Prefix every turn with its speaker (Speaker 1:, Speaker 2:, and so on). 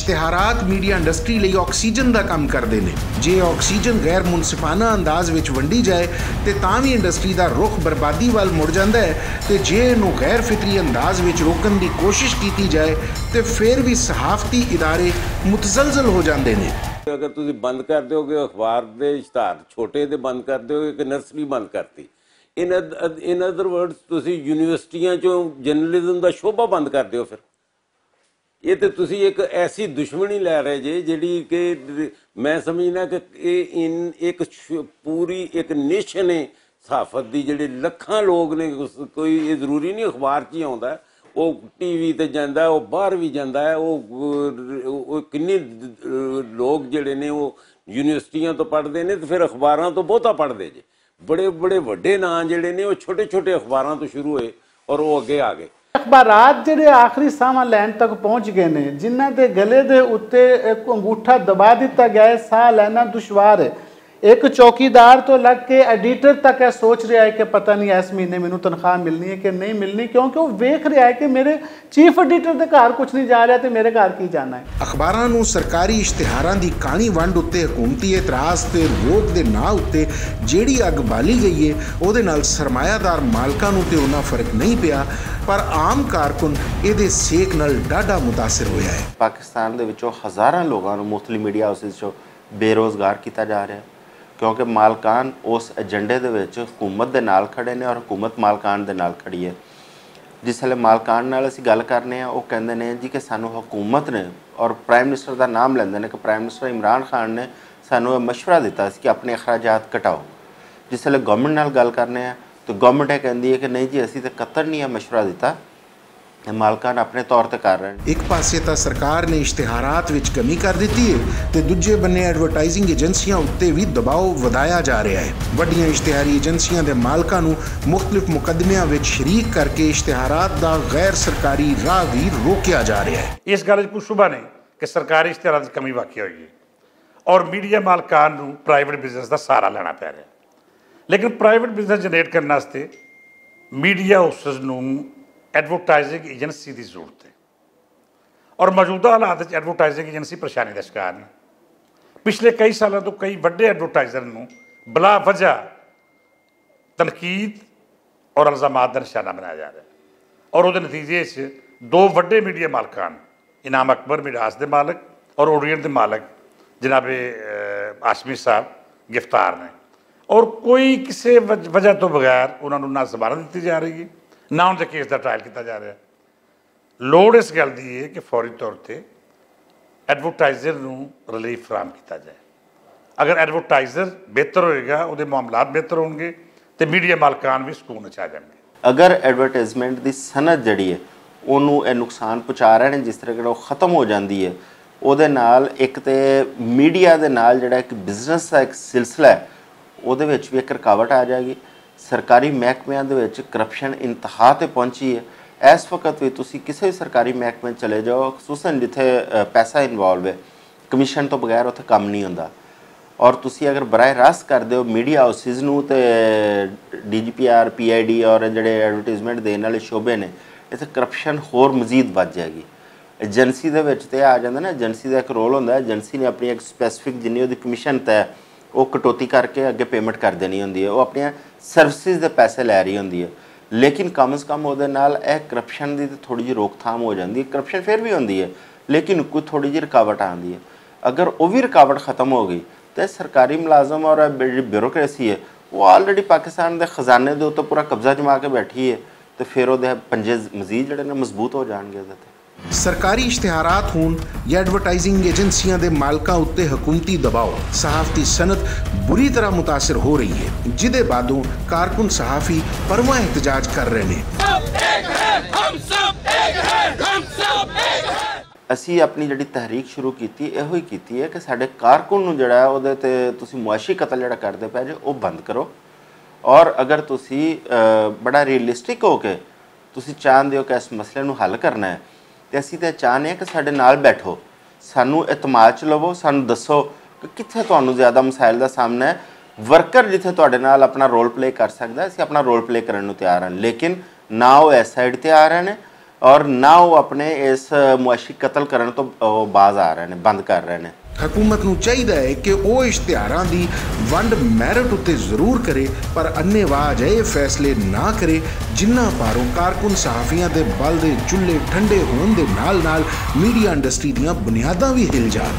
Speaker 1: इश्तिहारात media industry ਲਈ oxygen ਦਾ ਕੰਮ ਕਰਦੇ ਨੇ। ਜੇ ਆਕਸੀਜਨ ਗੈਰ ਮੁਨਸਿਫਾਨਾ ਅੰਦਾਜ਼ ਵਿੱਚ ਵੰਡੀ ਜਾਏ ਤੇ ਤਾਂ ਵੀ ਇੰਡਸਟਰੀ ਦਾ ਰੁਖ ਬਰਬਾਦੀ ਵੱਲ ਮੁੜ ਜਾਂਦਾ ਹੈ ਤੇ ਜੇ ਇਹਨੂੰ ਗੈਰ ਫਿਤਰੀ ਅੰਦਾਜ਼ ਵਿੱਚ ਰੋਕਣ ਦੀ ਕੋਸ਼ਿਸ਼ ਕੀਤੀ ਜਾਏ ਤੇ ਫਿਰ ਵੀ ਸਹਾਫਤੀ ਇਦਾਰੇ ਮੁਤਜ਼ਲਜ਼ਲ ਹੋ ਜਾਂਦੇ ਨੇ।
Speaker 2: अगर तुम बंद कर दोगे अखबार के इश्तहार छोटे तो बंद कर दोगे कि नर्सरी बंद करती इन अदर वर्ड्स तुम यूनिवर्सिटियां चो जर्नलिज्म का शोभा बंद कर दो। फिर ये तो तुम एक ऐसी दुश्मनी लै रहे जे जी कि मैं समझना कि इन एक पूरी एक निश ने सहाफत की जोड़े लखां लोग ने कोई ये जरूरी नहीं अखबार च ही आता वो टीवी ते जांदा है वो बाहर भी जांदा है वो किन्ने लोग जिहड़े ने वो यूनिवर्सिटियां तो पढ़ते हैं तो फिर अखबारां तो बहुता पढ़ते जे बड़े बड़े वड्डे नां जिहड़े ने वो छोटे छोटे अखबारां तो शुरू होए और वो अगे आ गए।
Speaker 3: अखबारात जिहड़े आखिरी साह लैन तक पहुँच गए ने जिन्हां दे गले दे उत्ते एक अंगूठा दबा दिता गया है, साह लैना दुश्वार है। एक चौकीदार तो लग के एडिटर तक है सोच रहा है कि पता नहीं इस महीने मैनू तनख्वाह मिलनी है कि नहीं मिलनी, क्योंकि वो वेख रहा है कि मेरे चीफ एडिटर के घर कुछ नहीं जा रहा तो मेरे घर की जाना है।
Speaker 1: अखबारां नूं सरकारी इश्तिहारां दी काणी वंड उत्ते हुकूमती एतराज़ ते रोक दे नां उत्ते जिहड़ी अग बाली गई है उहदे नाल सरमायादार मालकां नूं ते उन्ना फर्क नहीं पिया पर आम कारकुन इहदे सेक नाल डाढा मुतासिर होया है।
Speaker 4: पाकिस्तान दे विचों हज़ारां लोगां नूं मुख्तलिफ मीडिया हाउसिस चों बेरोज़गार कीता जा रहा है क्योंकि मालकान उस एजेंडे दे विच हुकूमत दे नाल खड़े ने और हुकूमत मालकान दे नाल खड़ी है। जिसले मालकान नाल असीं गल करने वो कहंदे ने जी कि सानू हुकूमत ने और प्राइम मिनिस्टर का नाम लैंदे ने कि प्राइम मिनिस्टर इमरान खान ने सानू मशवरा दिता कि अपने अखराजात घटाओ। जिसले गवर्नमेंट नाल गल करने तो गवर्नमेंट ये कहती है कि नहीं जी असीं तो कतई नहीं मशवरा दिता, मालकान अपने तौर पर कर रहे हैं।
Speaker 1: एक पासे तो सरकार ने इश्तिहारात विच कमी कर दी है तो दूजे बन्ने एडवरटाइजिंग एजेंसियां उत्ते भी दबाव वधाया जा रहा है। वड्डियां इश्तिहारी एजेंसियां दे मालकां नूं मुख्तलिफ मुकदमियां विच शरीक करके इश्तिहारात दा गैर सरकारी राह भी रोकिया जा रहा है।
Speaker 5: इस गल कोई शुबा नहीं कि सरकारी इश्तिहारात कमी वाकई हुई है और मीडिया मालकान नूं प्राइवेट बिजनेस का सहारा लेना पै रहा है। लेकिन प्राइवेट बिजनेस जनरेट करने वास्ते मीडिया हाउसिस नूं एडवरटाइजिंग एजेंसी की जरूरत है और मौजूदा हालात एडवरटाइजिंग एजेंसी परेशानी का शिकार ने। पिछले कई सालों तो कई वड्डे एडवरटाइजर नूं बिला वजह तनकीद और इल्जामात का निशाना बनाया जा रहा है और उसके नतीजे च दो वड्डे मीडिया मालकान इनाम अकबर मिरास के मालक और ओरियंट के मालक जनाब आशमी साहब गिरफ्तार ने और कोई किसी वजह तो बगैर उन्होंने ना जमानत दी जा रही है ना उनके केस का ट्रायल किया जा रहा है। लोड़ इस गल की है कि फौरी तौर पर एडवरटाइजर को रिलीफ फराहम किया जाए। अगर एडवरटाइजर बेहतर होएगा वो मामलात बेहतर होंगे तो मीडिया मालकान भी सुकून आ जाएंगे।
Speaker 4: अगर एडवरटाइजमेंट की सनत जी है उन्होंने नुकसान पहुँचा रहे हैं जिस तरह ख़त्म हो जाती है वो नाल एक तो मीडिया के नाल जिहड़ा एक बिजनेस का एक सिलसिला है वो भी एक रुकावट आ जाएगी। सरकारी महकमिਆਂ ਦੇ ਵਿੱਚ करप्शन इंतहा ते पहुंची है। इस वक्त भी तुसी किसी भी सरकारी महकमे चले जाओ खसूसन जिथे पैसा इन्वॉल्व है कमीशन तो बगैर उत्थे काम नहीं होंदा और तुसी अगर बराह रास्त कर दो मीडिया हाउसिस नूं ते DGPR PID और जिहड़े एडवरटाइजमेंट देने वाले शोबे ने इत्थे करप्शन होर मजीद वध जाएगी। एजेंसी दे विच ते आ जांदा ना एजेंसी का एक रोल होंदा है एजेंसी ने अपनी एक स्पैसिफिक जिन्नी उहदी कमीशन तय वो कटौती करके अगे पेमेंट कर देनी होंदी है वो अपनी सर्विसिज के पैसे लै रही होंदी है। लेकिन कम से कम उहदे नाल करप्शन की थोड़ी जी रोकथाम हो जाती है। करप्शन फिर भी होंदी है लेकिन कोई थोड़ी जी रुकावट आती है। अगर वो भी रुकावट ख़त्म हो गई तो सरकारी मुलाजम और ब्यूरोक्रेसी है वो ऑलरेडी पाकिस्तान के खजाने के उत्ते पूरा कब्जा जमा के बैठी है तो फिर वो पंजे मजीद जिहड़े ने मजबूत हो जाएंगे।
Speaker 1: सरकारी इश्तिहारात होन या एडवरटाइजिंग एजेंसियां दे मालकां उत्ते हुकूमती दबाव सहाफती सनत बुरी तरह मुतासिर हो रही है जिदे बादों कारकुन सहाफ़ी परवाह एहतजाज कर रहे हैं।
Speaker 4: असी अपनी जी तहरीक शुरू की इहो ही की है कि साडे कारकुन नूं जिहड़ा है उहदे ते तुसीं मुआशी कतल जिहड़ा करदे पए जे वो बंद करो और अगर तुसीं बड़ा रियलिस्टिक हो के तुसीं चाहते हो कि इस मसले नूं हल करना है तो असीं तो चाहते हैं कि साडे नाल बैठो सानू एतमाद च लवो सानू दसो कि कित्थे तुहानू ज़्यादा मसाइल का सामना है। वर्कर जिथे तुहाडे नाल अपना रोल प्ले कर सकता है असीं अपना रोल प्ले करने तैयार हैं लेकिन ना वो इस साइड ते आ रहे हैं ਔਰ ਨਾ ਉਹ ਆਪਣੇ ਇਸ ਮੁਆਸ਼ੀ ਕਤਲ ਕਰਨ ਤੋਂ ਬਾਜ਼ ਆ ਰਹੇ ਨੇ, ਬੰਦ ਕਰ ਰਹੇ ਨੇ।
Speaker 1: ਹਕੂਮਤ ਨੂੰ ਚਾਹੀਦਾ ਹੈ ਕਿ ਉਹ ਇਸ਼ਤਿਹਾਰਾਂ ਦੀ ਵੰਡ ਮੈਰਿਟ ਉੱਤੇ ਜ਼ਰੂਰ ਕਰੇ, ਪਰ ਅੰਨ੍ਹੇਵਾਹ ਅਜਿਹੇ ਫੈਸਲੇ ਨਾ ਕਰੇ ਜਿਨ੍ਹਾਂ ਪਾਰੋਂ ਕਾਰਕੁਨ ਸਹਾਫੀਆਂ ਦੇ ਬਲ ਦੇ ਚੁੱਲ੍ਹੇ ਠੰਡੇ ਹੋਣ ਦੇ ਨਾਲ ਨਾਲ ਮੀਡੀਆ ਇੰਡਸਟਰੀ ਦੀਆਂ ਬੁਨਿਆਦਾਂ ਵੀ ਹਿਲ ਜਾਣ।